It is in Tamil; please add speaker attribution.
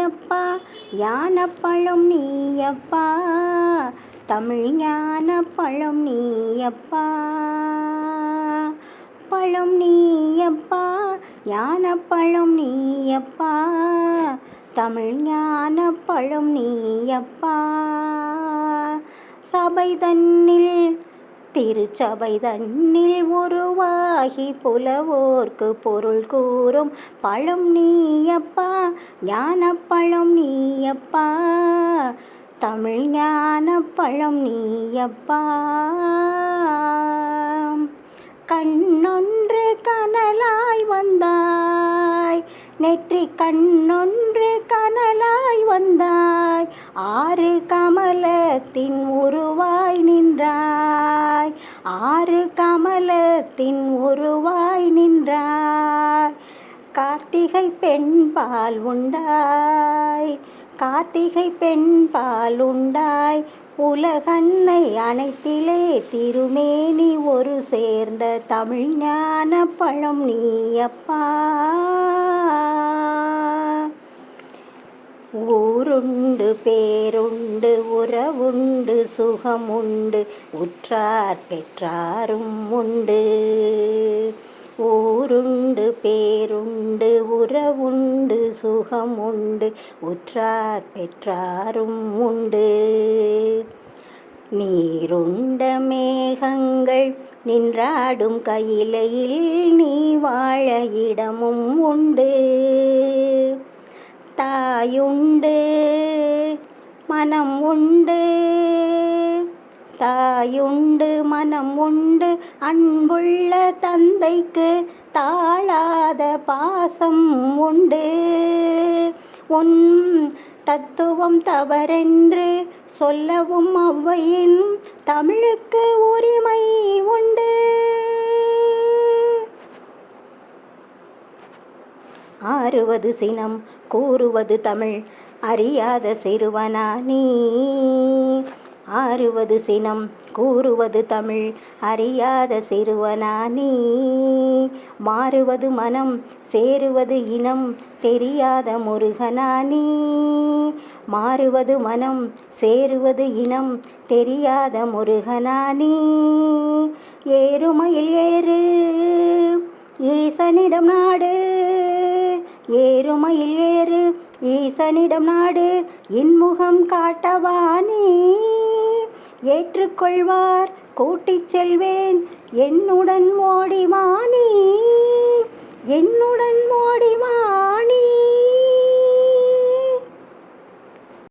Speaker 1: நீயப்பா, ஞானப்பழம் நீயப்பா, தமிழ் ஞானப்பழம் நீயப்பா. பழம் நீயப்பா, ஞானப்பழம் நீயப்பா, தமிழ் ஞானப்பழம் நீயப்பா. சபை தன்னில் திருச்சபை தன்னில் உருவாகி புலவோர்க்கு பொருள் கூறும் பழம் நீயப்பா, ஞானப்பழம் நீயப்பா, தமிழ் ஞானப்பழம் நீயப்பா. கண்ணொன்று கனலாய் வந்தாய், நெற்றி கண்ணொன்று கனலாய் வந்தாய், ஆறு கமலத்தின் உருவாய் நின்றாய், ஆறு கமலத்தின் உருவாய் நின்றாய். கார்த்திகை பெண்பால் உண்டாய், கார்த்திகை பெண்பால் உண்டாய், உலகன்னை அனைத்திலே திருமேனி ஒரு சேர்ந்த தமிழ் ஞானப்பழம் நீயப்பா. ஊருண்டு பேருண்டு உறவுண்டு சுகமுண்டு, உற்றார் பெற்றாரும் உண்டு. ஊருண்டு பேருண்டு உறவுண்டு சுகமுண்டு, உற்றார் பெற்றாரும் உண்டு. நீருண்ட மேகங்கள் நின்றாடும் கையிலையில் நீ வாழ இடமும் உண்டு. தாயுண்டு மனம் உண்டு, தாயுண்டு மனம் உண்டு, அன்புள்ள தந்தைக்கு தாழாத பாசம் உண்டு. உன் தத்துவம் தவறென்று சொல்லவும் ஔவையின் தமிழுக்கு உரிமை உண்டு. ஆறுவது சினம் கூறுவது தமிழ் அறியாத சிறுவனா நீ. ஆறுவது சினம் கூறுவது தமிழ் அறியாத சிறுவனா நீ. மாறுவது மனம் சேருவது இனம் தெரியாத முருகனா நீ. மாறுவது மனம் சேருவது இனம் தெரியாத முருகனா நீ. ஏறுமயில் ஏறு ஈசனிடம் நாடு, ஏறுமயில் ஏறு ஈசனிடம் நாடு, இன்முகம் காட்டவானே ஏற்றுக்கொள்வார் கூட்டிச் செல்வேன் என்னுடன் ஓடிவானே, என்னுடன் ஓடிவானே.